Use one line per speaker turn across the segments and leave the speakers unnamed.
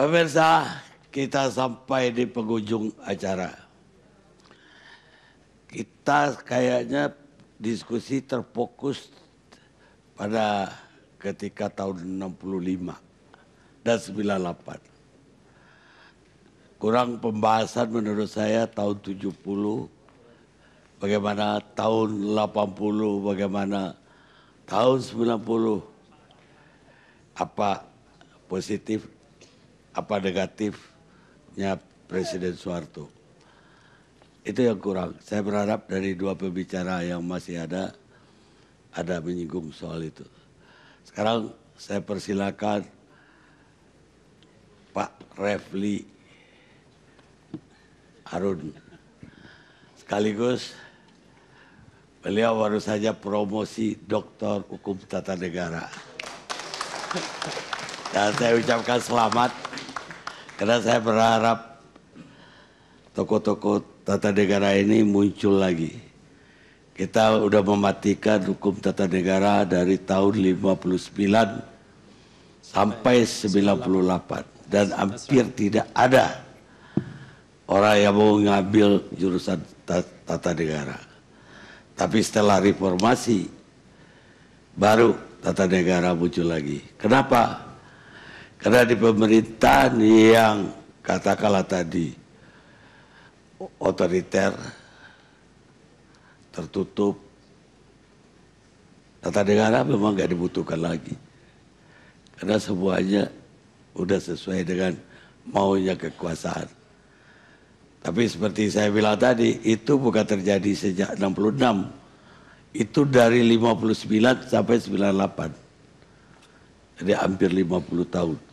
Pemirsa, kita sampai di penghujung acara. Kita kayaknya diskusi terfokus pada ketika tahun 65 dan 98. Kurang pembahasan menurut saya tahun 70, bagaimana tahun 80, bagaimana tahun 90, apa positif, apa negatifnya Presiden Soeharto. Itu yang kurang. Saya berharap dari dua pembicara yang masih ada menyinggung soal itu. Sekarang saya persilakan Pak Refli Harun. Sekaligus beliau baru saja promosi Doktor Hukum Tata Negara. Dan saya ucapkan selamat karena saya berharap tokoh-tokoh tata negara ini muncul lagi. Kita udah mematikan hukum tata negara dari tahun 59 sampai 98 dan hampir tidak ada orang yang mau ngambil jurusan tata negara. Tapi setelah reformasi baru tata negara muncul lagi. Kenapa? Karena di pemerintahan yang katakanlah tadi otoriter, tertutup, tata negara memang nggak dibutuhkan lagi. Karena semuanya udah sesuai dengan maunya kekuasaan. Tapi seperti saya bilang tadi, itu bukan terjadi sejak 66. Itu dari 59 sampai 98. Jadi hampir 50 tahun.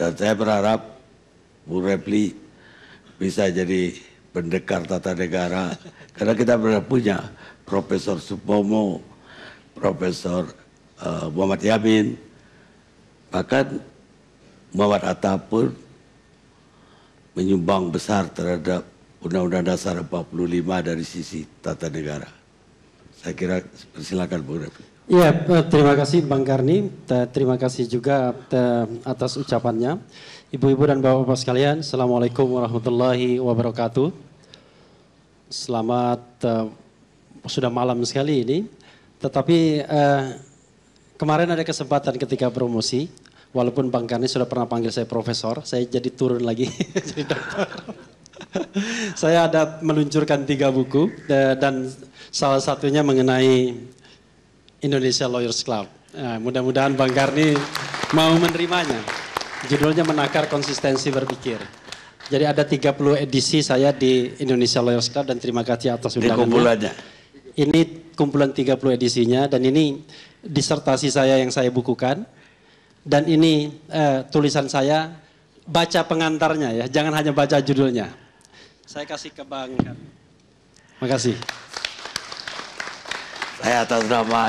Dan saya berharap Bu Refli bisa jadi pendekar tata negara. Karena kita benar punya Profesor Supomo, Profesor Muhammad Yamin, bahkan Muhammad Atta pun menyumbang besar terhadap Undang-Undang Dasar 45 dari sisi tata negara. Saya kira persilakan Bu Refli.
Ya, terima kasih Bang Karni, terima kasih juga atas ucapannya. Ibu-ibu dan bapak-bapak sekalian, Assalamualaikum warahmatullahi wabarakatuh. Selamat, sudah malam sekali ini, tetapi kemarin ada kesempatan ketika promosi, walaupun Bang Karni sudah pernah panggil saya profesor, saya jadi turun lagi jadi dokter. Saya ada meluncurkan 3 buku dan salah satunya mengenai Indonesia Lawyers Club. Nah, mudah-mudahan Bang Karni mau menerimanya. Judulnya Menakar Konsistensi Berpikir. Jadi ada 30 edisi saya di Indonesia Lawyers Club dan terima kasih atas undangannya. Ini kumpulan 30 edisinya dan ini disertasi saya yang saya bukukan. Dan ini tulisan saya, baca pengantarnya ya, jangan hanya baca judulnya. Saya kasih ke Bang Karni. Makasih.
Saya atas nama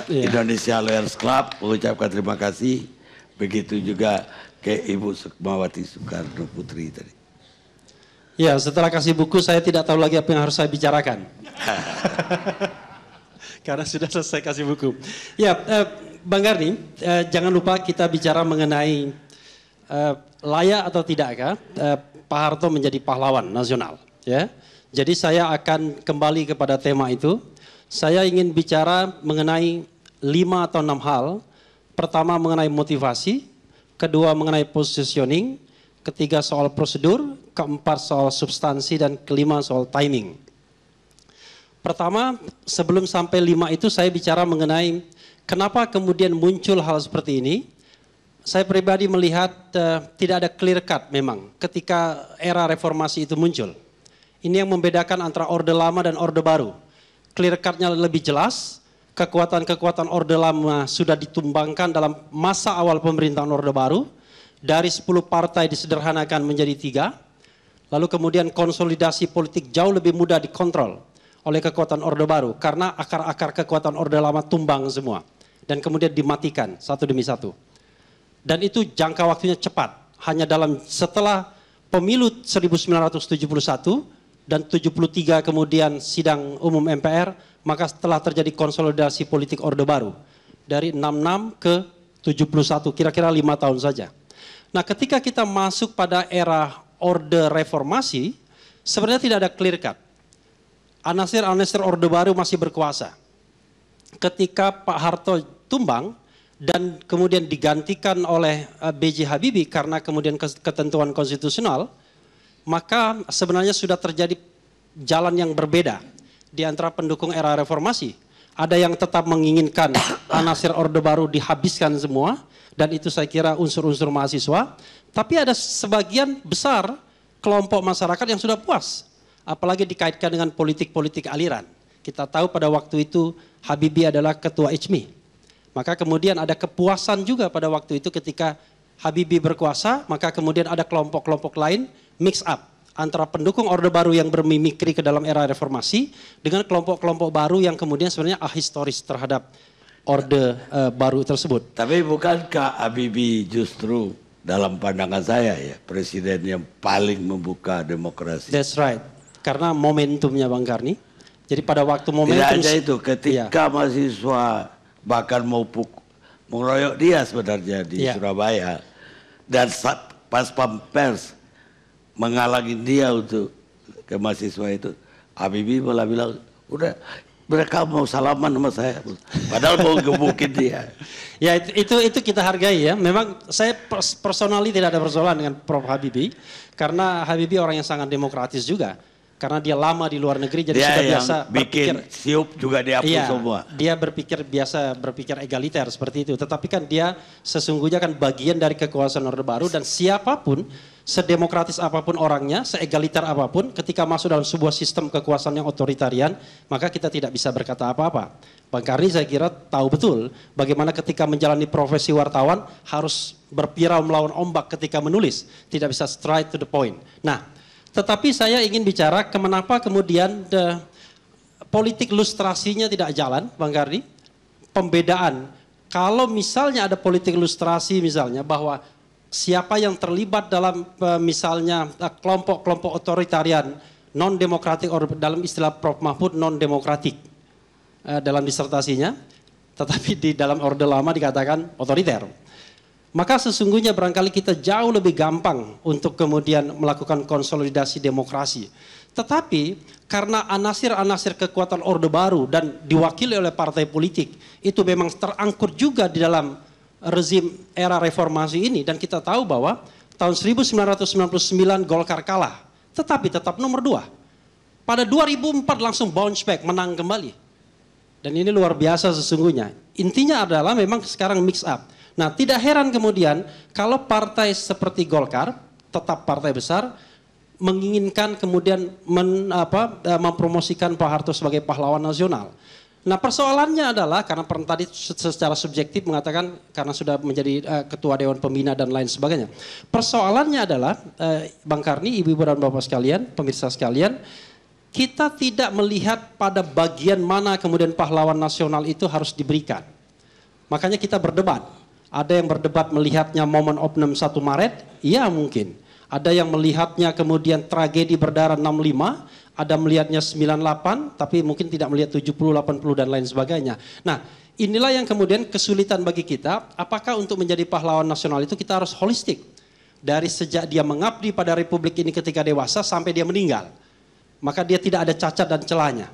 Indonesia Lawyers Club mengucapkan terima kasih. Begitu juga ke Ibu Sukmawati Soekarno Putri tadi.
Ya, setelah kasih buku saya tidak tahu lagi apa yang harus saya bicarakan. Karena sudah selesai kasih buku. Ya, Bang Karni, jangan lupa kita bicara mengenai layak atau tidakkah Pak Harto menjadi pahlawan nasional. Ya, jadi saya akan kembali kepada tema itu. Saya ingin bicara mengenai 5 atau 6 hal. Pertama mengenai motivasi, kedua mengenai positioning, ketiga soal prosedur, keempat soal substansi, dan kelima soal timing. Pertama, sebelum sampai 5 itu saya bicara mengenai kenapa kemudian muncul hal seperti ini. Saya pribadi melihat tidak ada clear cut memang ketika era reformasi itu muncul. Ini yang membedakan antara Orde Lama dan Orde Baru. Clear cut-nya lebih jelas, kekuatan-kekuatan Orde Lama sudah ditumbangkan dalam masa awal pemerintahan Orde Baru, dari 10 partai disederhanakan menjadi 3, lalu kemudian konsolidasi politik jauh lebih mudah dikontrol oleh kekuatan Orde Baru, karena akar-akar kekuatan Orde Lama tumbang semua, dan kemudian dimatikan satu demi satu. Dan itu jangka waktunya cepat, hanya setelah pemilu 1971, dan 73 kemudian sidang umum MPR, maka setelah terjadi konsolidasi politik Orde Baru. Dari 66 ke 71, kira-kira 5 tahun saja. Nah, ketika kita masuk pada era Orde Reformasi, sebenarnya tidak ada clear cut. Anasir-anasir Orde Baru masih berkuasa. Ketika Pak Harto tumbang dan kemudian digantikan oleh B.J. Habibie karena kemudian ketentuan konstitusional, maka sebenarnya sudah terjadi jalan yang berbeda di antara pendukung era reformasi. Ada yang tetap menginginkan anasir Orde Baru dihabiskan semua, dan itu saya kira unsur-unsur mahasiswa. Tapi ada sebagian besar kelompok masyarakat yang sudah puas, apalagi dikaitkan dengan politik-politik aliran. Kita tahu pada waktu itu Habibie adalah ketua ICMI. Maka kemudian ada kepuasan juga pada waktu itu ketika Habibie berkuasa, maka kemudian ada kelompok-kelompok lain mix up antara pendukung Orde Baru yang bermimikri ke dalam era reformasi dengan kelompok-kelompok baru yang kemudian sebenarnya ahistoris terhadap Orde Baru tersebut.
Tapi bukankah Habibie justru dalam pandangan saya ya presiden yang paling membuka demokrasi?
That's right. Karena momentumnya Bang Karni. Jadi pada waktu momentum.
Tidak aja itu, ketika mahasiswa bahkan mau mengeroyok dia sebenarnya di Surabaya, dan pas Pampers menghalangi dia untuk ke mahasiswa itu, Habibie malah bilang, udah mereka mau salaman sama saya, padahal mau gebukin dia.
Ya itu kita hargai ya. Memang saya personally tidak ada persoalan dengan Prof. Habibie, karena Habibie orang yang sangat demokratis juga. Karena dia lama di luar negeri, jadi
dia
sudah biasa
bikin siup juga dihapus semua.
Dia biasa berpikir egaliter seperti itu. Tetapi kan dia sesungguhnya kan bagian dari kekuasaan Orde Baru, dan siapapun, sedemokratis apapun orangnya, seegaliter apapun, ketika masuk dalam sebuah sistem kekuasaan yang otoritarian, maka kita tidak bisa berkata apa-apa. Bang Karni saya kira tahu betul bagaimana ketika menjalani profesi wartawan harus berpirau melawan ombak ketika menulis, tidak bisa straight to the point. Nah, tetapi saya ingin bicara kenapa kemudian politik lustrasinya tidak jalan, Bang Karni. Pembedaan, kalau misalnya ada politik lustrasi misalnya bahwa siapa yang terlibat dalam misalnya kelompok-kelompok otoritarian non-demokratik, dalam istilah Prof. Mahfud non-demokratik dalam disertasinya, tetapi di dalam Orde Lama dikatakan otoriter. Maka sesungguhnya barangkali kita jauh lebih gampang untuk kemudian melakukan konsolidasi demokrasi. Tetapi karena anasir-anasir kekuatan Orde Baru dan diwakili oleh partai politik itu memang terangkut juga di dalam rezim era reformasi ini, dan kita tahu bahwa tahun 1999 Golkar kalah, tetapi tetap nomor 2. Pada 2004 langsung bounce back, menang kembali. Dan ini luar biasa sesungguhnya. Intinya adalah memang sekarang mix up. Nah, tidak heran kemudian kalau partai seperti Golkar, tetap partai besar, menginginkan kemudian mempromosikan Pak Harto sebagai pahlawan nasional. Nah, persoalannya adalah karena tadi secara subjektif mengatakan karena sudah menjadi ketua Dewan Pembina dan lain sebagainya. Persoalannya adalah Bang Karni, Ibu-ibu dan Bapak sekalian, pemirsa sekalian, kita tidak melihat pada bagian mana kemudian pahlawan nasional itu harus diberikan. Makanya kita berdebat. Ada yang berdebat melihatnya momen opname 1 Maret, iya mungkin. Ada yang melihatnya kemudian tragedi berdarah 65, ada melihatnya 98, tapi mungkin tidak melihat 70, 80 dan lain sebagainya. Nah, inilah yang kemudian kesulitan bagi kita, apakah untuk menjadi pahlawan nasional itu kita harus holistik. Dari sejak dia mengabdi pada Republik ini ketika dewasa sampai dia meninggal. Maka dia tidak ada cacat dan celahnya.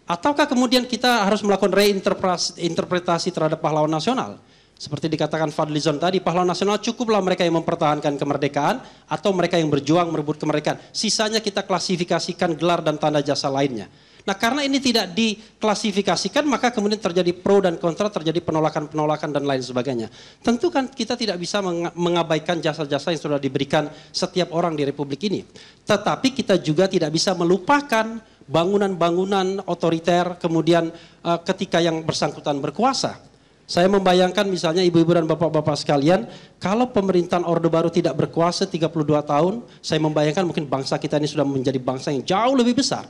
Ataukah kemudian kita harus melakukan reinterpretasi terhadap pahlawan nasional? Seperti dikatakan Fadlizon tadi, pahlawan nasional cukuplah mereka yang mempertahankan kemerdekaan atau mereka yang berjuang merebut kemerdekaan. Sisanya kita klasifikasikan gelar dan tanda jasa lainnya. Nah, karena ini tidak diklasifikasikan, maka kemudian terjadi pro dan kontra, terjadi penolakan-penolakan dan lain sebagainya. Tentu kan kita tidak bisa mengabaikan jasa-jasa yang sudah diberikan setiap orang di Republik ini. Tetapi kita juga tidak bisa melupakan bangunan-bangunan otoriter kemudian ketika yang bersangkutan berkuasa. Saya membayangkan misalnya ibu-ibu dan bapak-bapak sekalian, kalau pemerintahan Orde Baru tidak berkuasa 32 tahun, saya membayangkan mungkin bangsa kita ini sudah menjadi bangsa yang jauh lebih besar.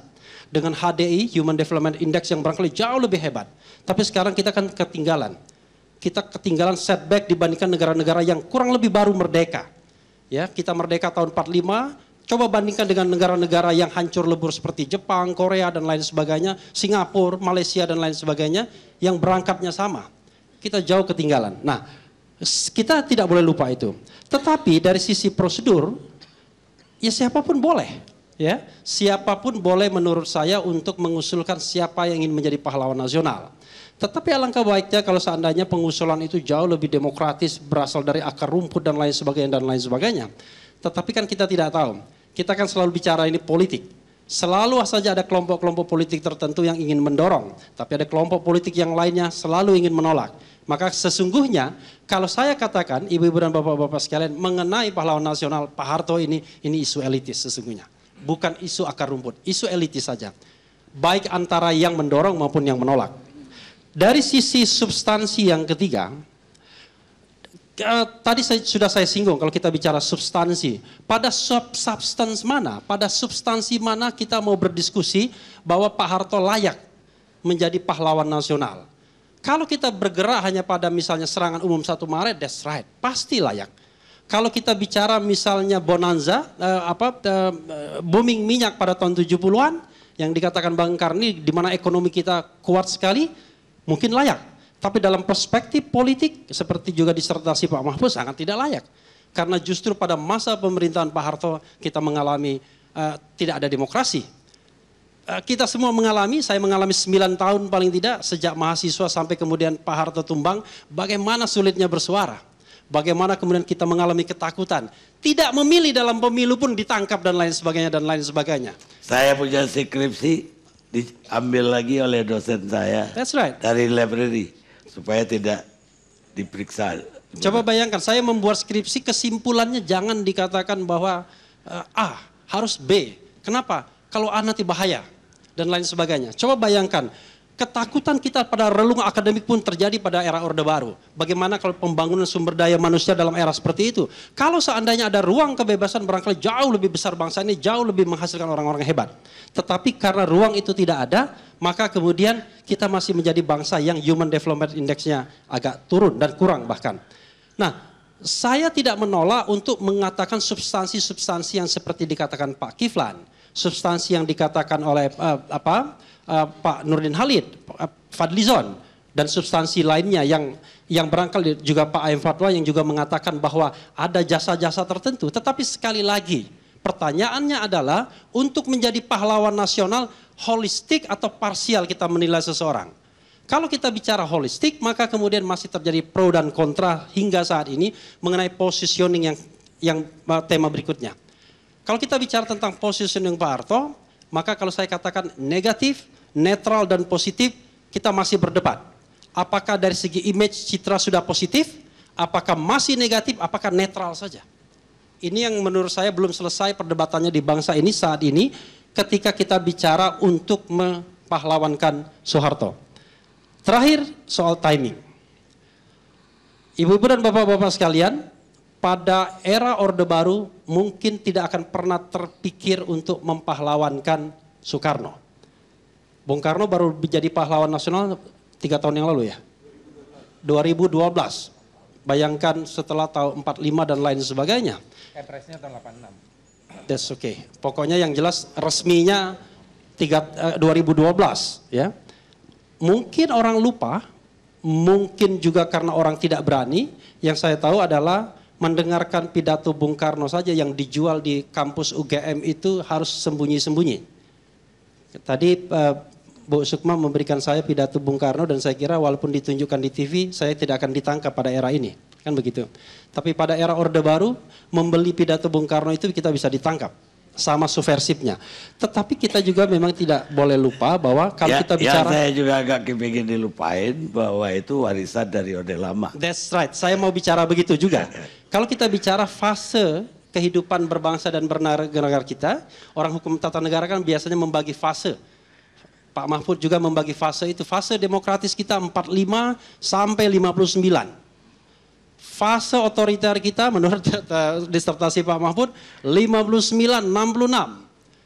Dengan HDI, Human Development Index yang barangkali jauh lebih hebat. Tapi sekarang kita kan ketinggalan. Kita ketinggalan setback dibandingkan negara-negara yang kurang lebih baru merdeka. Ya, kita merdeka tahun 45, coba bandingkan dengan negara-negara yang hancur lebur seperti Jepang, Korea dan lain sebagainya, Singapura, Malaysia dan lain sebagainya, yang berangkatnya sama. Kita jauh ketinggalan. Nah, Kita tidak boleh lupa itu. Tetapi dari sisi prosedur, ya siapapun boleh. Ya, siapapun boleh menurut saya untuk mengusulkan siapa yang ingin menjadi pahlawan nasional. Tetapi alangkah baiknya kalau seandainya pengusulan itu jauh lebih demokratis, berasal dari akar rumput dan lain sebagainya. Tetapi kan kita tidak tahu. Kita kan selalu bicara ini politik. Selalu saja ada kelompok-kelompok politik tertentu yang ingin mendorong, tapi ada kelompok politik yang lainnya selalu ingin menolak. Maka sesungguhnya kalau saya katakan ibu-ibu dan bapak-bapak sekalian mengenai pahlawan nasional Pak Harto ini isu elitis sesungguhnya. Bukan isu akar rumput, isu elitis saja. Baik antara yang mendorong maupun yang menolak. Dari sisi substansi yang ketiga, tadi sudah saya singgung kalau kita bicara substansi. Pada substance mana, pada substansi mana kita mau berdiskusi bahwa Pak Harto layak menjadi pahlawan nasional. Kalau kita bergerak hanya pada misalnya serangan umum 1 Maret, that's right, pasti layak. Kalau kita bicara misalnya bonanza, booming minyak pada tahun 70-an, yang dikatakan Bang Karni, di mana ekonomi kita kuat sekali, mungkin layak. Tapi dalam perspektif politik, seperti juga disertasi Pak Mahfud, sangat tidak layak. Karena justru pada masa pemerintahan Pak Harto, kita mengalami tidak ada demokrasi. Kita semua mengalami, saya mengalami 9 tahun paling tidak, sejak mahasiswa sampai kemudian Pak Harto tumbang, bagaimana sulitnya bersuara. Bagaimana kemudian kita mengalami ketakutan. Tidak memilih dalam pemilu pun ditangkap dan lain sebagainya.
Saya punya skripsi diambil lagi oleh dosen saya.
That's right.
Dari library supaya tidak diperiksa.
Coba bayangkan, saya membuat skripsi kesimpulannya jangan dikatakan bahwa A harus B. Kenapa? Kalau A nanti bahaya dan lain sebagainya. Coba bayangkan. Ketakutan kita pada relung akademik pun terjadi pada era Orde Baru. Bagaimana kalau pembangunan sumber daya manusia dalam era seperti itu? Kalau seandainya ada ruang kebebasan, barangkali jauh lebih besar bangsa ini, jauh lebih menghasilkan orang-orang hebat. Tetapi karena ruang itu tidak ada, maka kemudian kita masih menjadi bangsa yang Human Development Index-nya agak turun dan kurang bahkan. Nah, saya tidak menolak untuk mengatakan substansi-substansi yang seperti dikatakan Pak Kiflan, substansi yang dikatakan oleh Pak Nurdin Halid, Fadlizon, dan substansi lainnya yang barangkali juga Pak Aem Fatwa yang juga mengatakan bahwa ada jasa-jasa tertentu. Tetapi sekali lagi, pertanyaannya adalah untuk menjadi pahlawan nasional, holistik atau parsial kita menilai seseorang. Kalau kita bicara holistik, maka kemudian masih terjadi pro dan kontra hingga saat ini mengenai positioning yang tema berikutnya. Kalau kita bicara tentang positioning Pak Harto, maka kalau saya katakan negatif, netral dan positif, kita masih berdebat. Apakah dari segi image citra sudah positif, apakah masih negatif, apakah netral saja. Ini yang menurut saya belum selesai perdebatannya di bangsa ini saat ini ketika kita bicara untuk mempahlawankan Soeharto. Terakhir soal timing. Ibu-ibu dan bapak-bapak sekalian, pada era Orde Baru mungkin tidak akan pernah terpikir untuk mempahlawankan Soekarno. Bung Karno baru menjadi pahlawan nasional 3 tahun yang lalu ya. 2012. Bayangkan setelah tahun 45 dan lain sebagainya.
Presnya tahun 86.
That's okay. Pokoknya yang jelas resminya 2012 ya. Mungkin orang lupa, mungkin juga karena orang tidak berani. Yang saya tahu adalah mendengarkan pidato Bung Karno saja yang dijual di kampus UGM itu harus sembunyi-sembunyi. Tadi Bu Sukma memberikan saya pidato Bung Karno dan saya kira walaupun ditunjukkan di TV, saya tidak akan ditangkap pada era ini. Kan begitu. Tapi pada era Orde Baru, membeli pidato Bung Karno itu kita bisa ditangkap. Sama subversifnya. Tetapi kita juga memang tidak boleh lupa bahwa kalau kita bicara...
saya juga agak kepingin dilupain bahwa itu warisan dari Orde Lama.
That's right, saya mau bicara begitu juga. Kalau kita bicara fase kehidupan berbangsa dan bernegara kita, orang hukum tata negara kan biasanya membagi fase. Pak Mahfud juga membagi fase itu. Fase demokratis kita 45 sampai 59. Fase otoriter kita menurut disertasi Pak Mahfud 59-66.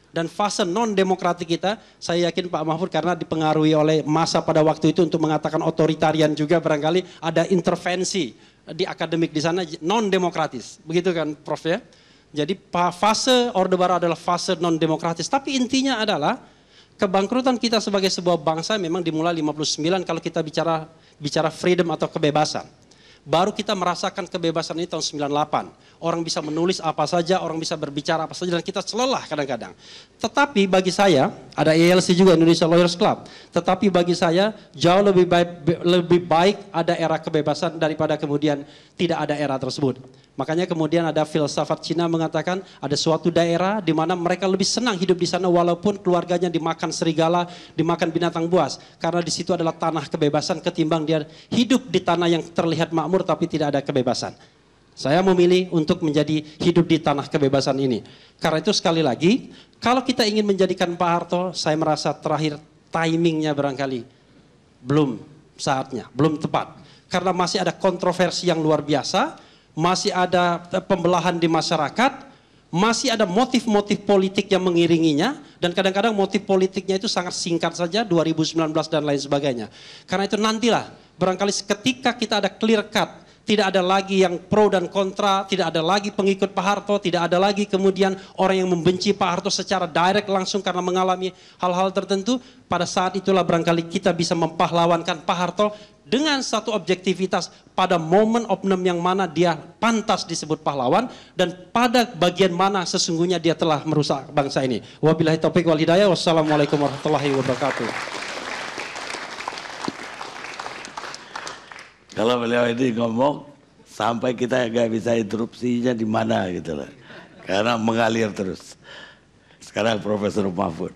Dan fase non-demokratik kita, saya yakin Pak Mahfud karena dipengaruhi oleh masa pada waktu itu untuk mengatakan otoritarian juga barangkali ada intervensi di akademik di sana non-demokratis. Begitu kan Prof ya? Jadi fase Orde Baru adalah fase non-demokratis. Tapi intinya adalah kebangkrutan kita sebagai sebuah bangsa memang dimulai 59 kalau kita bicara freedom atau kebebasan. Baru kita merasakan kebebasan ini tahun 98. Orang bisa menulis apa saja, orang bisa berbicara apa saja, dan kita selelah kadang-kadang. Tetapi bagi saya, ada ILC juga, Indonesia Lawyers Club. Tetapi bagi saya, jauh lebih baik ada era kebebasan daripada kemudian tidak ada era tersebut. Makanya kemudian ada filsafat Cina mengatakan ada suatu daerah di mana mereka lebih senang hidup di sana walaupun keluarganya dimakan serigala, dimakan binatang buas. Karena di situ adalah tanah kebebasan ketimbang dia hidup di tanah yang terlihat makmur tapi tidak ada kebebasan. Saya memilih untuk menjadi hidup di tanah kebebasan ini. Karena itu sekali lagi, kalau kita ingin menjadikan Pak Harto, saya merasa terakhir timingnya barangkali belum saatnya, belum tepat. Karena masih ada kontroversi yang luar biasa, masih ada pembelahan di masyarakat, masih ada motif-motif politik yang mengiringinya, dan kadang-kadang motif politiknya itu sangat singkat saja, 2019 dan lain sebagainya. Karena itu nantilah, barangkali ketika kita ada clear cut, tidak ada lagi yang pro dan kontra, tidak ada lagi pengikut Pak Harto, tidak ada lagi kemudian orang yang membenci Pak Harto secara direct langsung karena mengalami hal-hal tertentu. Pada saat itulah barangkali kita bisa mempahlawankan Pak Harto dengan satu objektivitas pada momen oknum yang mana dia pantas disebut pahlawan dan pada bagian mana sesungguhnya dia telah merusak bangsa ini. Wabillahi taufiq wal hidayah. Wassalamualaikum warahmatullahi wabarakatuh.
Kalau beliau ini ngomong sampai kita nggak bisa interupsinya di mana gitu loh, karena mengalir terus. Sekarang Profesor Mahfud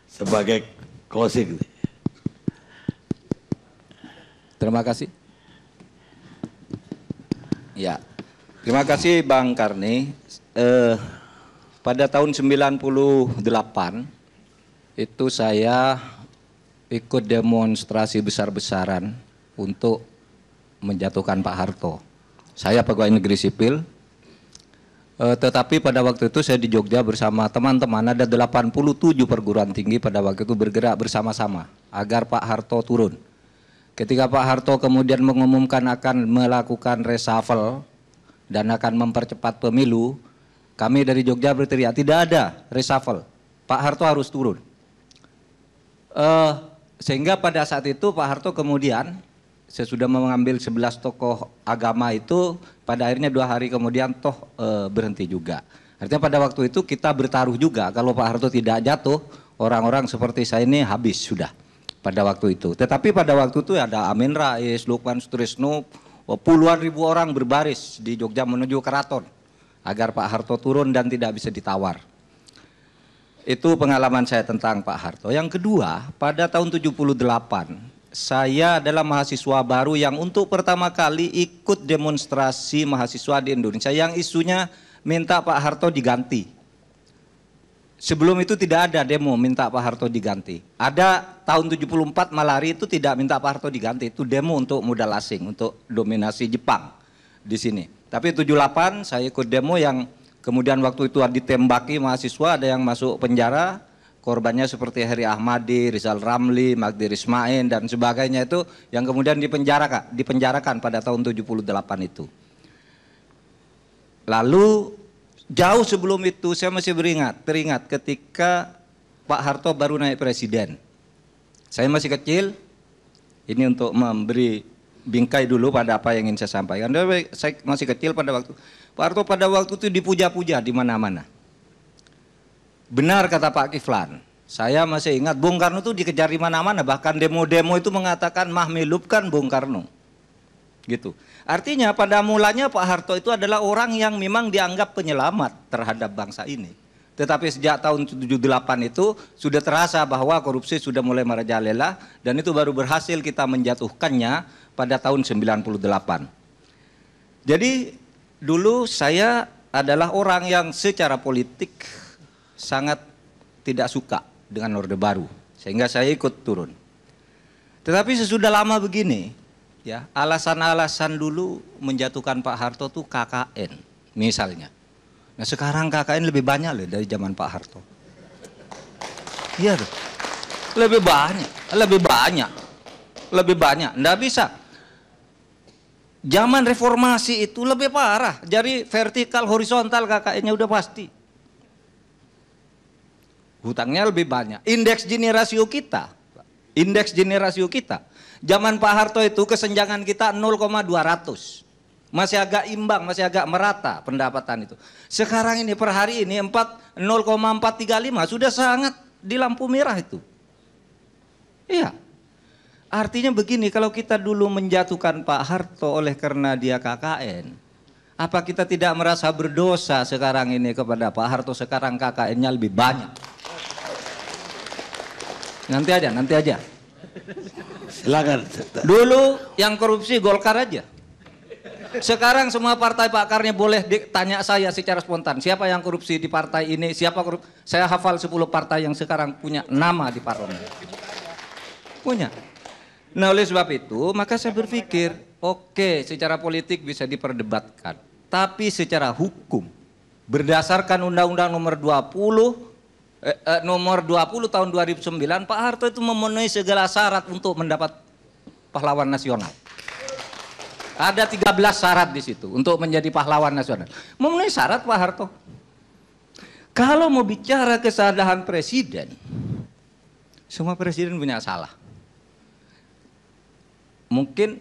sebagai closing.
Terima kasih. Ya, terima kasih Bang Karni. Pada tahun 98 itu saya ikut demonstrasi besar-besaran untuk menjatuhkan Pak Harto. Saya pegawai negeri sipil, tetapi pada waktu itu saya di Jogja bersama teman-teman, ada 87 perguruan tinggi pada waktu itu bergerak bersama-sama agar Pak Harto turun. Ketika Pak Harto kemudian mengumumkan akan melakukan reshuffle dan akan mempercepat pemilu, kami dari Jogja berteriak, tidak ada reshuffle, Pak Harto harus turun. Sehingga pada saat itu Pak Harto kemudian sesudah mengambil 11 tokoh agama itu, pada akhirnya 2 hari kemudian toh berhenti juga. Artinya pada waktu itu kita bertaruh juga, kalau Pak Harto tidak jatuh, orang-orang seperti saya ini habis sudah pada waktu itu. Tetapi pada waktu itu ada Amin Rais, Lukman Sutrisno, puluhan ribu orang berbaris di Jogja menuju keraton agar Pak Harto turun dan tidak bisa ditawar. Itu pengalaman saya tentang Pak Harto. Yang kedua, pada tahun 78, saya adalah mahasiswa baru yang untuk pertama kali ikut demonstrasi mahasiswa di Indonesia yang isunya minta Pak Harto diganti. Sebelum itu tidak ada demo minta Pak Harto diganti. Ada tahun 74 Malari itu tidak minta Pak Harto diganti, itu demo untuk modal asing, untuk dominasi Jepang di sini. Tapi 78 saya ikut demo yang kemudian waktu itu ditembaki mahasiswa, ada yang masuk penjara. Korbannya seperti Heri Ahmadi, Rizal Ramli, Magdir Ismail dan sebagainya itu yang kemudian dipenjarakan pada tahun 78 itu. Lalu jauh sebelum itu saya masih teringat ketika Pak Harto baru naik presiden. Saya masih kecil, ini untuk memberi bingkai dulu pada apa yang ingin saya sampaikan. Saya masih kecil pada waktu, Pak Harto pada waktu itu dipuja-puja di mana-mana. Benar kata Pak Kiflan, saya masih ingat Bung Karno itu dikejar di mana-mana, bahkan demo-demo itu mengatakan mahmilupkan Bung Karno. Gitu. Artinya pada mulanya Pak Harto itu adalah orang yang memang dianggap penyelamat terhadap bangsa ini. Tetapi sejak tahun 78 itu sudah terasa bahwa korupsi sudah mulai merajalela dan itu baru berhasil kita menjatuhkannya pada tahun 98. Jadi dulu saya adalah orang yang secara politik sangat tidak suka dengan Orde Baru, sehingga saya ikut turun. Tetapi sesudah lama begini, ya alasan-alasan dulu menjatuhkan Pak Harto tuh KKN misalnya. Nah sekarang KKN lebih banyak loh dari zaman Pak Harto. Iya loh, lebih banyak. Nggak bisa. Zaman reformasi itu lebih parah, jadi vertikal horizontal KKN-nya udah pasti. Hutangnya lebih banyak. Indeks Gini rasio kita Indeks Gini rasio kita. Zaman Pak Harto itu kesenjangan kita 0,200. Masih agak imbang, masih agak merata pendapatan itu. Sekarang ini per hari ini 0,435 sudah sangat di lampu merah itu. Iya. Artinya begini, kalau kita dulu menjatuhkan Pak Harto oleh karena dia KKN, apa kita tidak merasa berdosa sekarang ini kepada Pak Harto sekarang KKN-nya lebih banyak? Nanti aja.
Silakan.
Dulu yang korupsi Golkar aja. Sekarang semua partai pakarnya boleh tanya saya secara spontan, siapa yang korupsi di partai ini, siapa korupsi. Saya hafal 10 partai yang sekarang punya nama di parlemen. Punya. Nah oleh sebab itu, maka saya berpikir, oke, secara politik bisa diperdebatkan. Tapi secara hukum, berdasarkan Undang-Undang nomor 20 tahun 2009, Pak Harto itu memenuhi segala syarat untuk mendapat pahlawan nasional. Ada 13 syarat di situ untuk menjadi pahlawan nasional. Memenuhi syarat Pak Harto. Kalau mau bicara kesalahan presiden, semua presiden punya salah. Mungkin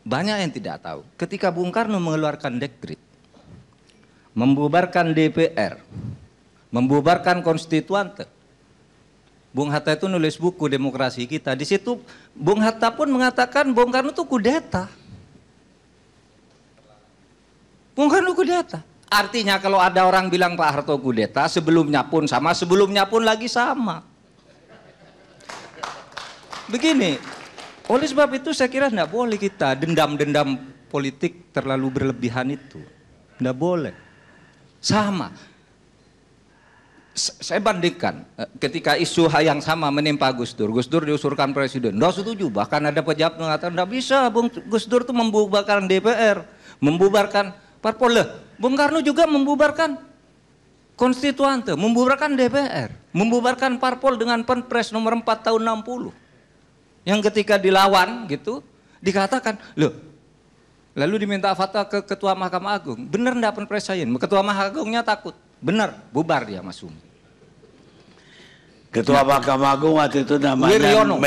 banyak yang tidak tahu. Ketika Bung Karno mengeluarkan dekret, membubarkan DPR, membubarkan konstituante, Bung Hatta itu nulis buku Demokrasi Kita. Di situ Bung Hatta pun mengatakan Bung Karno itu kudeta. Bung Karno kudeta. Artinya kalau ada orang bilang Pak Harto kudeta, sebelumnya pun sama, sebelumnya pun lagi sama. Begini, oleh sebab itu saya kira tidak boleh kita dendam-dendam politik terlalu berlebihan itu. Tidak boleh. Sama. Saya bandingkan ketika isu yang sama menimpa Gus Dur. Gus Dur diusulkan presiden. Tidak setuju. Bahkan ada pejabat mengatakan tidak bisa Bung Gus Dur itu membubarkan DPR. Membubarkan parpol. Bung Karno juga membubarkan konstituante. Membubarkan DPR. Membubarkan parpol dengan Perpres nomor 4 tahun 60. Yang ketika dilawan gitu, dikatakan, loh, lalu diminta fatwa ke Ketua Mahkamah Agung. Benar enggak Perpres saya? Ketua Mahkamah Agungnya takut. Benar, bubar dia Mas Sumi.
Ketua Mahkamah Agung waktu itu namanya
Wiryono.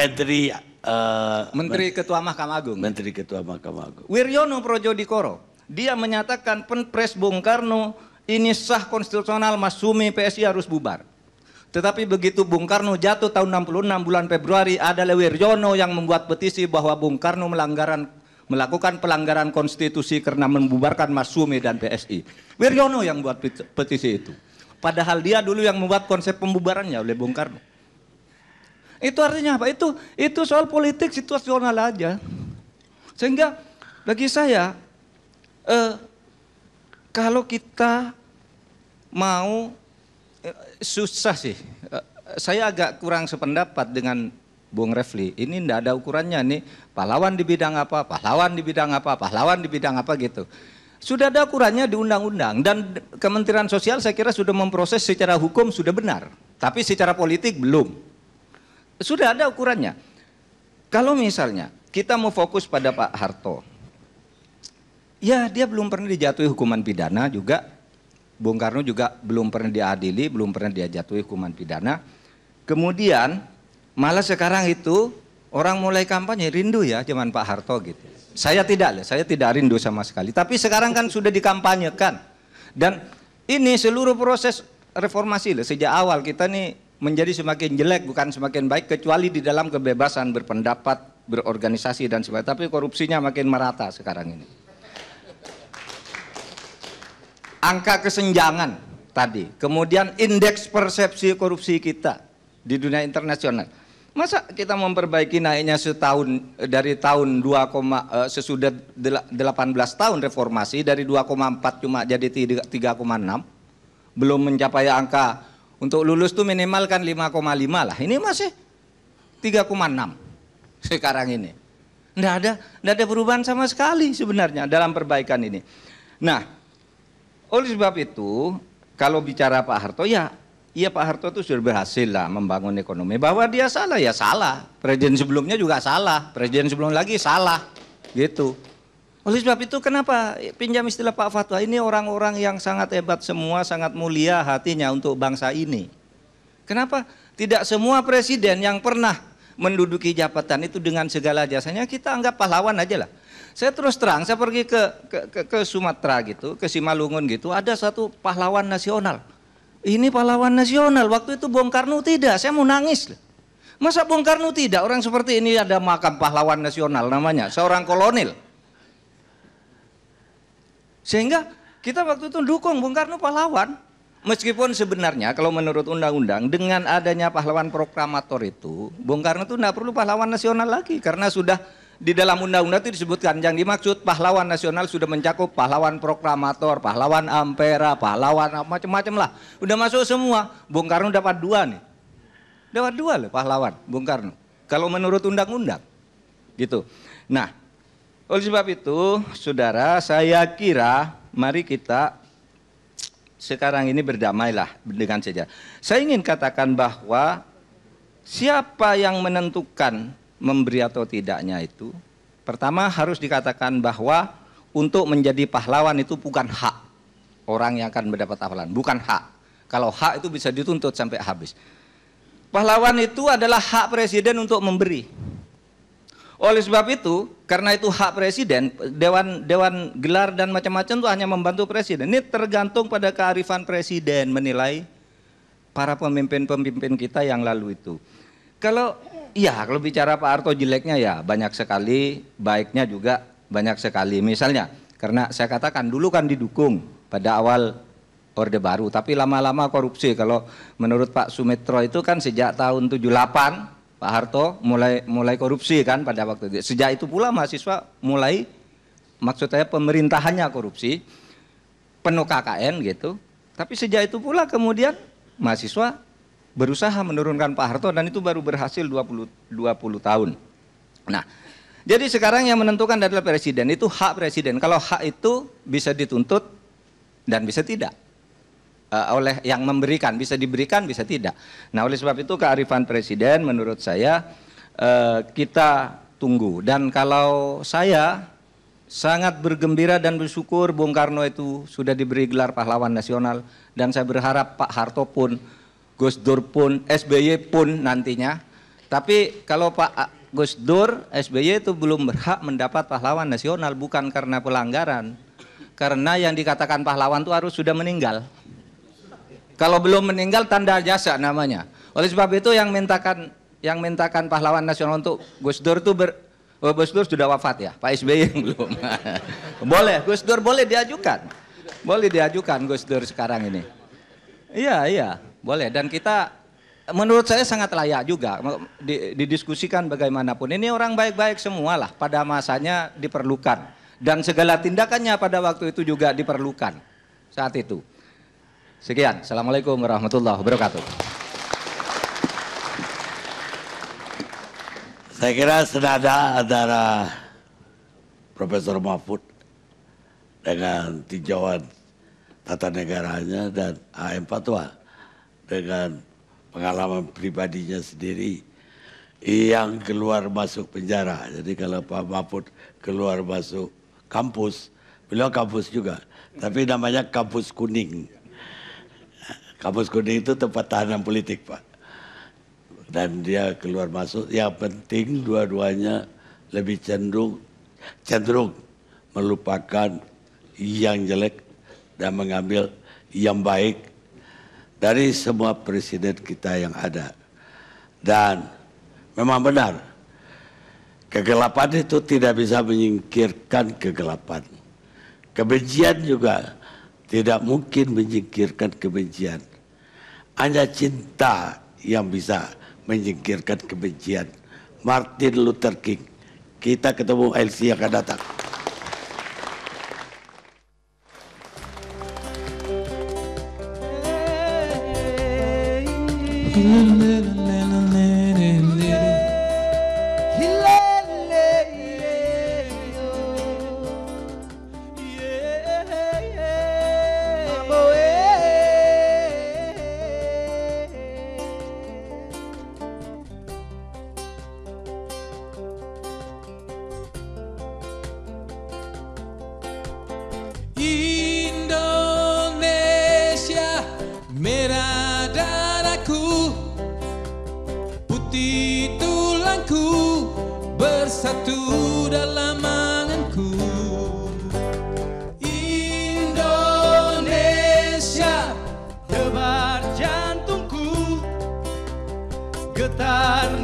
Menteri
Ketua Mahkamah Agung.
Menteri Ketua Mahkamah Agung.
Wiryono Projodikoro. Dia menyatakan Perpres Bung Karno ini sah konstitusional, Mas Sumi PSI harus bubar. Tetapi begitu Bung Karno jatuh tahun 66 bulan Februari, adalah Wiryono yang membuat petisi bahwa Bung Karno melakukan pelanggaran konstitusi karena membubarkan Mas Sumi dan PSI. Wiryono yang buat petisi itu. Padahal dia dulu yang membuat konsep pembubarannya oleh Bung Karno. Itu artinya apa? Itu soal politik situasional aja. Sehingga bagi saya, kalau kita mau susah sih. Saya agak kurang sependapat dengan Bung Refli. Ini tidak ada ukurannya nih. Pahlawan di bidang apa, pahlawan di bidang apa, pahlawan di bidang apa gitu. Sudah ada ukurannya di undang-undang. Dan Kementerian Sosial saya kira sudah memproses secara hukum sudah benar. Tapi secara politik belum. Sudah ada ukurannya. Kalau misalnya kita mau fokus pada Pak Harto. Ya dia belum pernah dijatuhi hukuman pidana juga. Bung Karno juga belum pernah diadili, belum pernah dia jatuhi hukuman pidana. Kemudian malah sekarang itu orang mulai kampanye rindu ya zaman Pak Harto gitu. Saya tidak rindu sama sekali. Tapi sekarang kan sudah dikampanyekan. Dan ini seluruh proses reformasi sejak awal kita nih menjadi semakin jelek bukan semakin baik kecuali di dalam kebebasan berpendapat, berorganisasi dan sebagainya. Tapi korupsinya makin merata sekarang ini. Angka kesenjangan tadi, kemudian indeks persepsi korupsi kita di dunia internasional. Masa kita memperbaiki naiknya setahun dari tahun sesudah 18 tahun reformasi dari 2,4 cuma jadi 3,6, belum mencapai angka untuk lulus tuh minimal kan 5,5 lah. Ini masih 3,6 sekarang ini. Nggak ada perubahan sama sekali sebenarnya dalam perbaikan ini. Nah, oleh sebab itu, kalau bicara Pak Harto, ya Pak Harto itu sudah berhasil lah membangun ekonomi. Bahwa dia salah, ya salah. Presiden sebelumnya juga salah, presiden sebelum lagi salah, gitu. Oleh sebab itu, kenapa pinjam istilah Pak Fatwa, ini orang-orang yang sangat hebat semua, sangat mulia hatinya untuk bangsa ini. Kenapa tidak semua presiden yang pernah menduduki jabatan itu dengan segala jasanya, kita anggap pahlawan aja lah. Saya terus terang, saya pergi ke Sumatera gitu, ke Simalungun gitu, ada satu pahlawan nasional. Ini pahlawan nasional, waktu itu Bung Karno tidak, saya mau nangis. Masa Bung Karno tidak, orang seperti ini ada makam pahlawan nasional namanya, seorang kolonel. Sehingga kita waktu itu dukung Bung Karno pahlawan. Meskipun sebenarnya kalau menurut undang-undang dengan adanya pahlawan proklamator itu, Bung Karno itu tidak perlu pahlawan nasional lagi. Karena sudah di dalam undang-undang itu disebutkan yang dimaksud pahlawan nasional sudah mencakup pahlawan proklamator, pahlawan ampera, pahlawan macam-macam lah. Udah masuk semua. Bung Karno dapat 2 nih. Dapat 2 loh pahlawan Bung Karno. Kalau menurut undang-undang. Gitu. Nah, oleh sebab itu, saudara, saya kira mari kita sekarang ini berdamailah dengan sejarah. Saya ingin katakan bahwa siapa yang menentukan memberi atau tidaknya itu, pertama harus dikatakan bahwa untuk menjadi pahlawan itu bukan hak orang yang akan mendapat pahlawan, bukan hak. Kalau hak itu bisa dituntut sampai habis. Pahlawan itu adalah hak presiden untuk memberi. Oleh sebab itu, karena itu hak presiden, dewan gelar dan macam-macam itu hanya membantu presiden. Ini tergantung pada kearifan presiden menilai para pemimpin-pemimpin kita yang lalu itu. Kalau bicara Pak Harto jeleknya ya banyak sekali, baiknya juga banyak sekali. Misalnya, karena saya katakan dulu kan didukung pada awal Orde Baru, tapi lama-lama korupsi. Kalau menurut Pak Sumitro itu kan sejak tahun 78 Pak Harto mulai korupsi kan pada waktu itu. Sejak itu pula mahasiswa mulai, maksud saya pemerintahannya korupsi, penuh KKN gitu. Tapi sejak itu pula kemudian mahasiswa berusaha menurunkan Pak Harto dan itu baru berhasil 20 tahun. Nah, jadi sekarang yang menentukan adalah presiden, itu hak presiden. Kalau hak itu bisa dituntut dan bisa tidak. Oleh yang memberikan, bisa diberikan, bisa tidak. Nah, oleh sebab itu kearifan presiden menurut saya kita tunggu. Dan kalau saya sangat bergembira dan bersyukur Bung Karno itu sudah diberi gelar pahlawan nasional, dan saya berharap Pak Harto pun, Gus Dur pun, SBY pun nantinya. Tapi kalau Pak Gus Dur, SBY itu belum berhak mendapat pahlawan nasional, bukan karena pelanggaran. Karena yang dikatakan pahlawan itu harus sudah meninggal. Kalau belum meninggal tanda jasa namanya. Oleh sebab itu yang mintakan pahlawan nasional untuk Gus Dur itu Gus Dur sudah wafat ya, Pak SBY yang belum. Boleh, Gus Dur boleh diajukan. Boleh diajukan Gus Dur sekarang ini. Iya, boleh. Dan kita menurut saya sangat layak juga didiskusikan bagaimanapun. Ini orang baik-baik semua lah, pada masanya diperlukan. Dan segala tindakannya pada waktu itu juga diperlukan saat itu. Sekian, Assalamualaikum warahmatullahi wabarakatuh.
Saya kira senada antara Profesor Mahfud dengan tinjauan tata negaranya dan AM Fatwa dengan pengalaman pribadinya sendiri yang keluar masuk penjara. Jadi kalau Pak Mahfud keluar masuk kampus, beliau kampus juga, tapi namanya kampus kuning. Kampus kuning itu tempat tahanan politik, Pak. Dan dia keluar masuk, yang penting dua-duanya lebih cenderung melupakan yang jelek dan mengambil yang baik dari semua presiden kita yang ada. Dan memang benar, kegelapan itu tidak bisa menyingkirkan kegelapan. Kebencian juga tidak mungkin menyingkirkan kebencian. Hanya cinta yang bisa menyingkirkan kebencian. Martin Luther King. Kita ketemu LC yang akan datang.
Indonesia merah darahku, putih tulang bersatu dalam anganku. Indonesia, debar jantungku, getar